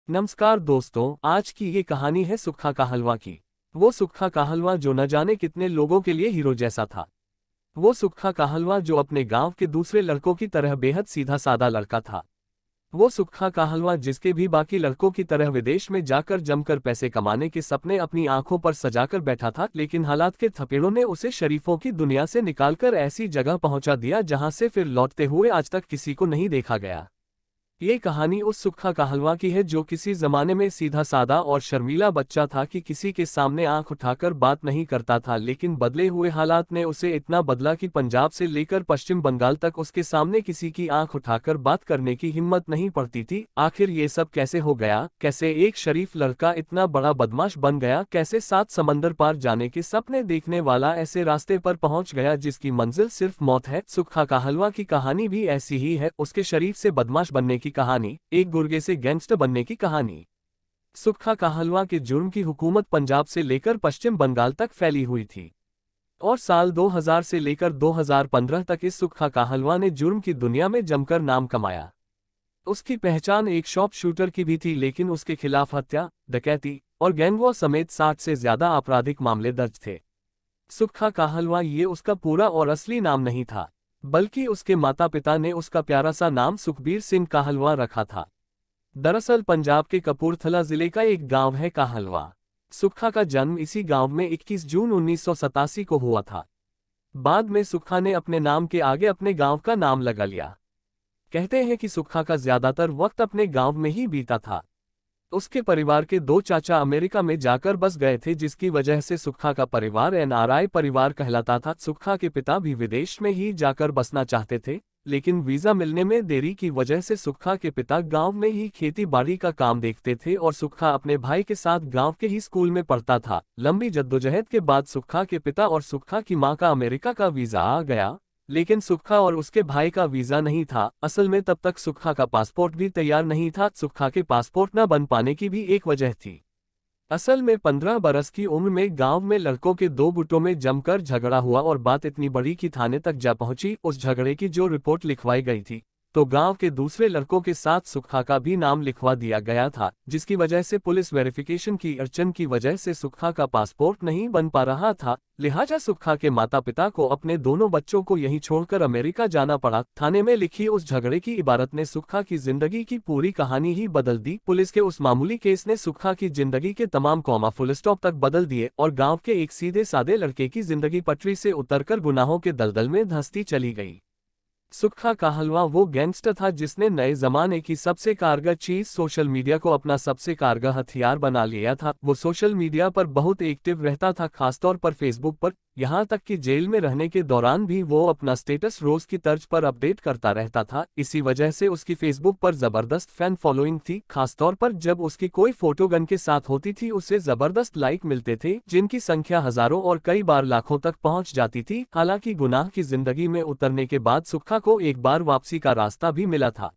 नमस्कार दोस्तों, आज की ये कहानी है सुक्खा का हलवा की। वो सुक्खा का हलवा जो न जाने कितने लोगों के लिए हीरो जैसा था। वो सुक्खा का हलवा जो अपने गांव के दूसरे लड़कों की तरह बेहद सीधा सादा लड़का था। वो सुक्खा का हलवा जिसके भी बाकी लड़कों की तरह विदेश में जाकर जमकर पैसे कमाने के सपने अपनी आंखों पर सजाकर बैठा था, लेकिन हालात के थपेड़ों ने उसे शरीफों की दुनिया से निकालकर ऐसी जगह पहुंचा दिया जहां से फिर लौटते हुए आज तक किसी को नहीं देखा गया। ये कहानी उस सुक्खा का हलवा की है जो किसी जमाने में सीधा सादा और शर्मीला बच्चा था कि किसी के सामने आंख उठाकर बात नहीं करता था, लेकिन बदले हुए हालात ने उसे इतना बदला कि पंजाब से लेकर पश्चिम बंगाल तक उसके सामने किसी की आंख उठाकर बात करने की हिम्मत नहीं पड़ती थी। आखिर ये सब कैसे हो गया? कैसे एक शरीफ लड़का इतना बड़ा बदमाश बन गया? कैसे 7 समंदर पार जाने के सपने देखने वाला ऐसे रास्ते पर पहुंच गया जिसकी मंजिल सिर्फ मौत है? सुक्खा का हलवा की कहानी भी ऐसी ही है, उसके शरीफ से बदमाश बनने की कहानी, एक गुर्गे से गैंगस्टर बनने की कहानी। सुक्खा का हलवा के जुर्म की हुकूमत पंजाब से लेकर पश्चिम बंगाल तक फैली हुई थी और साल 2000 से लेकर 2015 तक इस सुक्खा का हलवा ने जुर्म की दुनिया में जमकर नाम कमाया। उसकी पहचान एक शॉप शूटर की भी थी, लेकिन उसके खिलाफ हत्या, डकैती और गैंगवॉर समेत 60 से ज्यादा आपराधिक मामले दर्ज थे। सुक्खा का हलवा ये उसका पूरा और असली नाम नहीं था, बल्कि उसके माता पिता ने उसका प्यारा सा नाम सुखबीर सिंह काहलवा रखा था। दरअसल पंजाब के कपूरथला जिले का एक गांव है काहलवा। सुक्खा का जन्म इसी गांव में 21 जून 1987 को हुआ था। बाद में सुक्खा ने अपने नाम के आगे अपने गांव का नाम लगा लिया। कहते हैं कि सुक्खा का ज्यादातर वक्त अपने गांव में ही बीता था। उसके परिवार के 2 चाचा अमेरिका में जाकर बस गए थे, जिसकी वजह से सुक्खा का परिवार एनआरआई परिवार कहलाता था। सुक्खा के पिता भी विदेश में ही जाकर बसना चाहते थे, लेकिन वीजा मिलने में देरी की वजह से सुक्खा के पिता गांव में ही खेती बाड़ी का काम देखते थे और सुक्खा अपने भाई के साथ गांव के ही स्कूल में पढ़ता था। लंबी जद्दोजहद के बाद सुक्खा के पिता और सुक्खा की मां का अमेरिका का वीजा आ गया, लेकिन सुक्खा और उसके भाई का वीजा नहीं था। असल में तब तक सुक्खा का पासपोर्ट भी तैयार नहीं था। सुक्खा के पासपोर्ट न बन पाने की भी एक वजह थी। असल में 15 बरस की उम्र में गांव में लड़कों के 2 गुटों में जमकर झगड़ा हुआ और बात इतनी बड़ी कि थाने तक जा पहुंची। उस झगड़े की जो रिपोर्ट लिखवाई गई थी, तो गांव के दूसरे लड़कों के साथ सुक्खा का भी नाम लिखवा दिया गया था, जिसकी वजह से पुलिस वेरिफिकेशन की अड़चन की वजह से सुक्खा का पासपोर्ट नहीं बन पा रहा था। लिहाजा सुक्खा के माता पिता को अपने दोनों बच्चों को यहीं छोड़कर अमेरिका जाना पड़ा। थाने में लिखी उस झगड़े की इबारत ने सुक्खा की जिंदगी की पूरी कहानी ही बदल दी। पुलिस के उस मामूली केस ने सुक्खा की जिंदगी के तमाम कॉमा फुल स्टॉप तक बदल दिए और गांव के एक सीधे सादे लड़के की जिंदगी पटरी से उतरकर गुनाहों के दलदल में धंसती चली गई। सुक्खा का हलवा वो गैंगस्टर था जिसने नए जमाने की सबसे कारगर चीज सोशल मीडिया को अपना सबसे कारगर हथियार बना लिया था। वो सोशल मीडिया पर बहुत एक्टिव रहता था, खासतौर पर फेसबुक पर। यहाँ तक कि जेल में रहने के दौरान भी वो अपना स्टेटस रोज की तर्ज पर अपडेट करता रहता था। इसी वजह से उसकी फेसबुक पर जबरदस्त फैन फॉलोइंग थी। खासतौर पर जब उसकी कोई फोटो गन के साथ होती थी, उसे जबरदस्त लाइक मिलते थे, जिनकी संख्या हजारों और कई बार लाखों तक पहुंच जाती थी। हालांकि गुनाह की जिंदगी में उतरने के बाद सुक्खा को एक बार वापसी का रास्ता भी मिला था,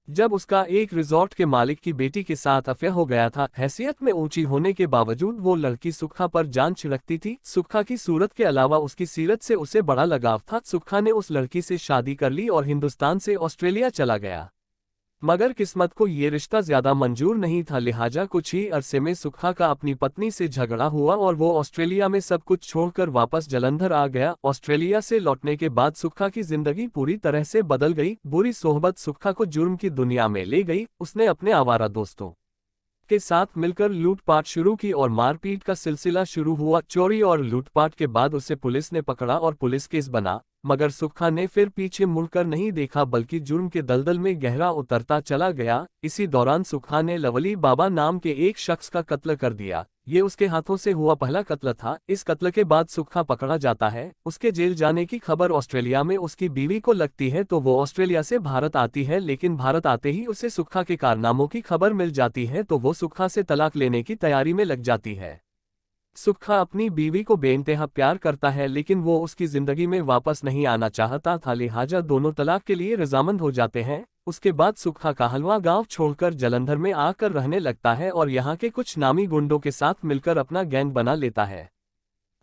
जब उसका एक रिजॉर्ट के मालिक की बेटी के साथ अफेयर हो गया था। हैसियत में ऊंची होने के बावजूद वो लड़की सुक्खा पर जान छिड़कती थी। सुक्खा की सूरत के अलावा उसकी सीरत से उसे बड़ा लगाव था। सुक्खा ने उस लड़की से शादी कर ली और हिंदुस्तान से ऑस्ट्रेलिया चला गया, मगर किस्मत को ये रिश्ता ज्यादा मंजूर नहीं था। लिहाजा कुछ ही अरसे में सुक्खा का अपनी पत्नी से झगड़ा हुआ और वो ऑस्ट्रेलिया में सब कुछ छोड़कर वापस जालंधर आ गया। ऑस्ट्रेलिया से लौटने के बाद सुक्खा की जिंदगी पूरी तरह से बदल गई। बुरी सोहबत सुक्खा को जुर्म की दुनिया में ले गई। उसने अपने आवारा दोस्तों के साथ मिलकर लूटपाट शुरू की और मारपीट का सिलसिला शुरू हुआ। चोरी और लूटपाट के बाद उसे पुलिस ने पकड़ा और पुलिस केस बना, मगर सुक्खा ने फिर पीछे मुड़कर नहीं देखा, बल्कि जुर्म के दलदल में गहरा उतरता चला गया। इसी दौरान सुक्खा ने लवली बाबा नाम के एक शख्स का कत्ल कर दिया। ये उसके हाथों से हुआ पहला कत्ल था। इस कत्ल के बाद सुक्खा पकड़ा जाता है। उसके जेल जाने की खबर ऑस्ट्रेलिया में उसकी बीवी को लगती है, तो वो ऑस्ट्रेलिया से भारत आती है, लेकिन भारत आते ही उसे सुक्खा के कारनामों की खबर मिल जाती है, तो वो सुक्खा से तलाक लेने की तैयारी में लग जाती है। सुक्खा अपनी बीवी को बेइंतहा प्यार करता है, लेकिन वो उसकी जिंदगी में वापस नहीं आना चाहता था, लिहाजा दोनों तलाक के लिए रजामंद हो जाते हैं। उसके बाद सुक्खा का हलवा गांव छोड़कर जालंधर में आकर रहने लगता है और यहाँ के कुछ नामी गुंडों के साथ मिलकर अपना गैंग बना लेता है।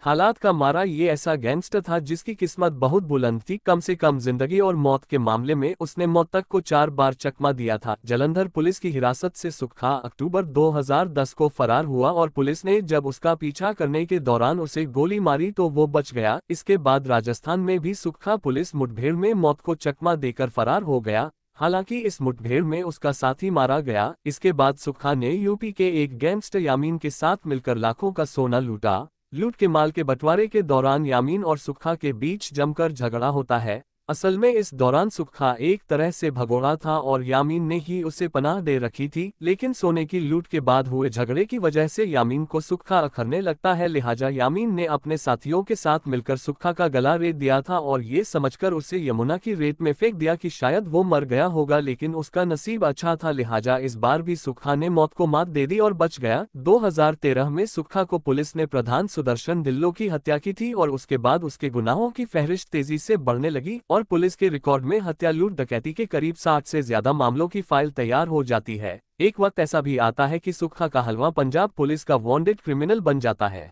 हालात का मारा ये ऐसा गैंगस्टर था जिसकी किस्मत बहुत बुलंद थी। कम से कम जिंदगी और मौत के मामले में उसने मौत तक को 4 बार चकमा दिया था। जालंधर पुलिस की हिरासत से सुक्खा अक्टूबर 2010 को फरार हुआ और पुलिस ने जब उसका पीछा करने के दौरान उसे गोली मारी तो वो बच गया। इसके बाद राजस्थान में भी सुक्खा पुलिस मुठभेड़ में मौत को चकमा देकर फरार हो गया। हालांकि इस मुठभेड़ में उसका साथी मारा गया। इसके बाद सुक्खा ने यूपी के एक गैंगस्टर यामीन के साथ मिलकर लाखों का सोना लूटा। लूट के माल के बंटवारे के दौरान यामीन और सुक्खा के बीच जमकर झगड़ा होता है। असल में इस दौरान सुक्खा एक तरह से भगोड़ा था और यामीन ने ही उसे पनाह दे रखी थी, लेकिन सोने की लूट के बाद हुए झगड़े की वजह से यामीन को सुक्खा अखरने लगता है। लिहाजा यामीन ने अपने साथियों के साथ मिलकर सुक्खा का गला रेत दिया था और ये समझकर उसे यमुना की रेत में फेंक दिया कि शायद वो मर गया होगा, लेकिन उसका नसीब अच्छा था। लिहाजा इस बार भी सुक्खा ने मौत को मात दे दी और बच गया। 2013 में सुक्खा को पुलिस ने प्रधान सुदर्शन ढिल्लों की हत्या की थी और उसके बाद उसके गुनाहों की फहरिस्त तेजी से बढ़ने लगी और पुलिस के रिकॉर्ड में हत्या, लूट, डकैती के करीब 60 से ज्यादा मामलों की फाइल तैयार हो जाती है। एक वक्त ऐसा भी आता है कि सुक्खा का हलवा पंजाब पुलिस का वांटेड क्रिमिनल बन जाता है।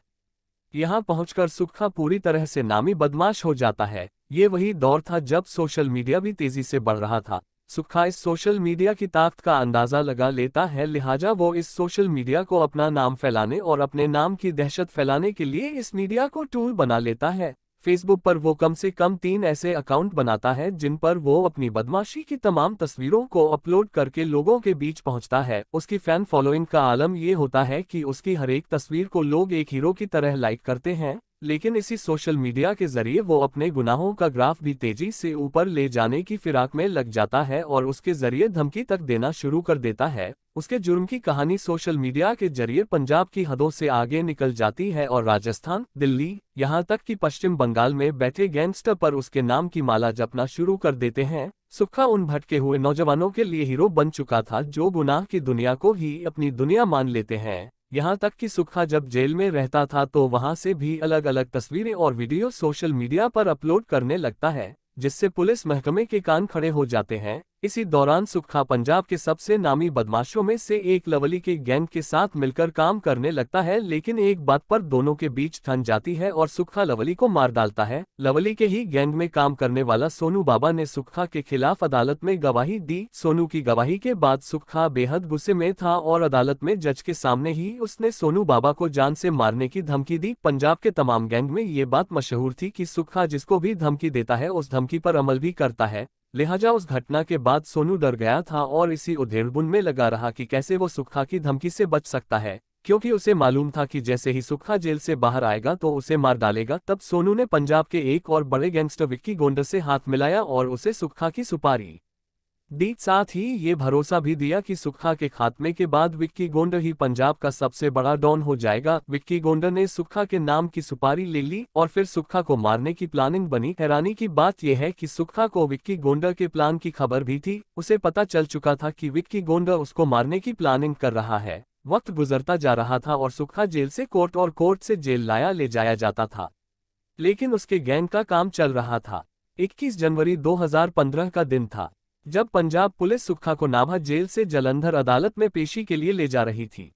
यहाँ पहुंचकर सुक्खा पूरी तरह से नामी बदमाश हो जाता है। ये वही दौर था जब सोशल मीडिया भी तेजी से बढ़ रहा था। सुक्खा इस सोशल मीडिया की ताकत का अंदाजा लगा लेता है, लिहाजा वो इस सोशल मीडिया को अपना नाम फैलाने और अपने नाम की दहशत फैलाने के लिए इस मीडिया को टूल बना लेता है। फेसबुक पर वो कम से कम 3 ऐसे अकाउंट बनाता है जिन पर वो अपनी बदमाशी की तमाम तस्वीरों को अपलोड करके लोगों के बीच पहुंचता है। उसकी फैन फॉलोइंग का आलम ये होता है कि उसकी हर एक तस्वीर को लोग एक हीरो की तरह लाइक करते हैं। लेकिन इसी सोशल मीडिया के जरिए वो अपने गुनाहों का ग्राफ भी तेजी से ऊपर ले जाने की फिराक में लग जाता है और उसके जरिए धमकी तक देना शुरू कर देता है। उसके जुर्म की कहानी सोशल मीडिया के जरिए पंजाब की हदों से आगे निकल जाती है और राजस्थान, दिल्ली, यहाँ तक कि पश्चिम बंगाल में बैठे गैंगस्टर पर उसके नाम की माला जपना शुरू कर देते हैं। सुक्खा उन भटके हुए नौजवानों के लिए हीरो बन चुका था जो गुनाह की दुनिया को ही अपनी दुनिया मान लेते हैं। यहाँ तक कि सुक्खा जब जेल में रहता था तो वहाँ से भी अलग अलग तस्वीरें और वीडियो सोशल मीडिया पर अपलोड करने लगता है, जिससे पुलिस महकमे के कान खड़े हो जाते हैं। इसी दौरान सुक्खा पंजाब के सबसे नामी बदमाशों में से एक लवली के गैंग के साथ मिलकर काम करने लगता है, लेकिन एक बात पर दोनों के बीच ठन जाती है और सुक्खा लवली को मार डालता है। लवली के ही गैंग में काम करने वाला सोनू बाबा ने सुक्खा के खिलाफ अदालत में गवाही दी। सोनू की गवाही के बाद सुक्खा बेहद गुस्से में था और अदालत में जज के सामने ही उसने सोनू बाबा को जान से मारने की धमकी दी। पंजाब के तमाम गैंग में ये बात मशहूर थी कि सुक्खा जिसको भी धमकी देता है उस धमकी पर अमल भी करता है। लिहाजा उस घटना के बाद सोनू डर गया था और इसी उधेड़बुन में लगा रहा कि कैसे वो सुक्खा की धमकी से बच सकता है, क्योंकि उसे मालूम था कि जैसे ही सुक्खा जेल से बाहर आएगा तो उसे मार डालेगा। तब सोनू ने पंजाब के एक और बड़े गैंगस्टर विक्की गोंडर से हाथ मिलाया और उसे सुक्खा की सुपारी दी। साथ ही ये भरोसा भी दिया कि सुक्खा के खात्मे के बाद विक्की गोंडर ही पंजाब का सबसे बड़ा डॉन हो जाएगा। विक्की गोंडर ने सुक्खा के नाम की सुपारी ले ली और फिर सुक्खा को मारने की प्लानिंग बनी। हैरानी की बात यह है कि सुक्खा को विक्की गोंडर के प्लान की खबर भी थी। उसे पता चल चुका था कि विक्की गोंडर उसको मारने की प्लानिंग कर रहा है। वक्त गुजरता जा रहा था और सुक्खा जेल से कोर्ट और कोर्ट से जेल ले जाया जाता था, लेकिन उसके गैंग का काम चल रहा था। 21 जनवरी 2015 का दिन था जब पंजाब पुलिस सुक्खा को नाभा जेल से जालंधर अदालत में पेशी के लिए ले जा रही थी।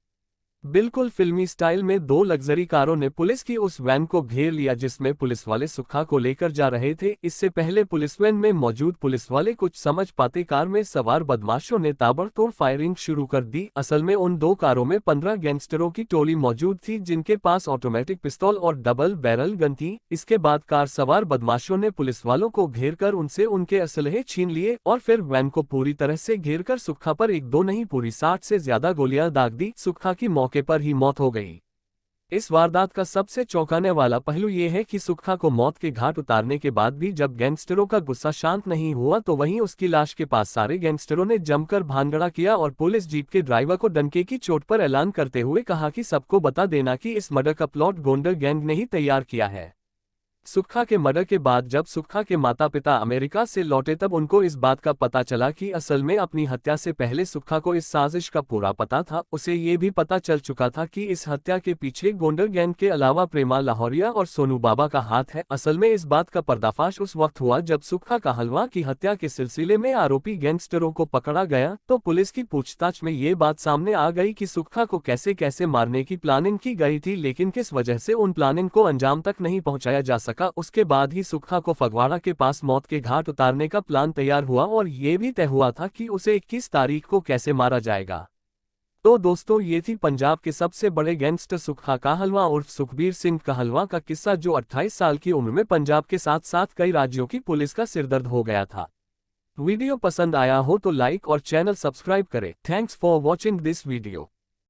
बिल्कुल फिल्मी स्टाइल में 2 लग्जरी कारों ने पुलिस की उस वैन को घेर लिया जिसमें पुलिस वाले सुक्खा को लेकर जा रहे थे। इससे पहले पुलिस वैन में मौजूद पुलिस वाले कुछ समझ पाते कार में सवार बदमाशों ने ताबड़तोड़ फायरिंग शुरू कर दी। असल में उन 2 कारों में 15 गैंगस्टरों की टोली मौजूद थी जिनके पास ऑटोमेटिक पिस्तौल और डबल बैरल गन थी। इसके बाद कार सवार बदमाशों ने पुलिस वालों को घेर कर उनसे उनके असलहे छीन लिए और फिर वैन को पूरी तरह से घेर कर सुक्खा पर 1-2 नहीं पूरी 60 से ज्यादा गोलियां दाग दी। सुक्खा की मौके पर ही मौत हो गई। इस वारदात का सबसे चौंकाने वाला पहलू यह है कि सुक्खा को मौत के घाट उतारने के बाद भी जब गैंगस्टरों का गुस्सा शांत नहीं हुआ तो वहीं उसकी लाश के पास सारे गैंगस्टरों ने जमकर भानगड़ा किया और पुलिस जीप के ड्राइवर को डंके की चोट पर ऐलान करते हुए कहा कि सबको बता देना कि इस मर्डर का प्लॉट गोंडर गैंग ने ही तैयार किया है। सुक्खा के मर्डर के बाद जब सुक्खा के माता पिता अमेरिका से लौटे तब उनको इस बात का पता चला कि असल में अपनी हत्या से पहले सुक्खा को इस साजिश का पूरा पता था। उसे ये भी पता चल चुका था कि इस हत्या के पीछे गोंडर गैंग के अलावा प्रेमा लाहौरिया और सोनू बाबा का हाथ है। असल में इस बात का पर्दाफाश उस वक्त हुआ जब सुक्खा कहलवां की हत्या के सिलसिले में आरोपी गैंगस्टरों को पकड़ा गया तो पुलिस की पूछताछ में ये बात सामने आ गई कि सुक्खा को कैसे कैसे मारने की प्लानिंग की गई थी, लेकिन किस वजह से उन प्लानिंग को अंजाम तक नहीं पहुंचाया जा सका। उसके बाद ही सुक्खा को फगवाड़ा के पास मौत के घाट उतारने का प्लान तैयार हुआ और ये भी तय हुआ था कि उसे 21 तारीख को कैसे मारा जाएगा। तो दोस्तों, ये थी पंजाब के सबसे बड़े गैंगस्टर सुक्खा कहलवां उर्फ सुखबीर सिंह कहलवां का किस्सा, जो 28 साल की उम्र में पंजाब के साथ साथ कई राज्यों की पुलिस का सिरदर्द हो गया था। वीडियो पसंद आया हो तो लाइक और चैनल सब्सक्राइब करें। Thanks for watching this video.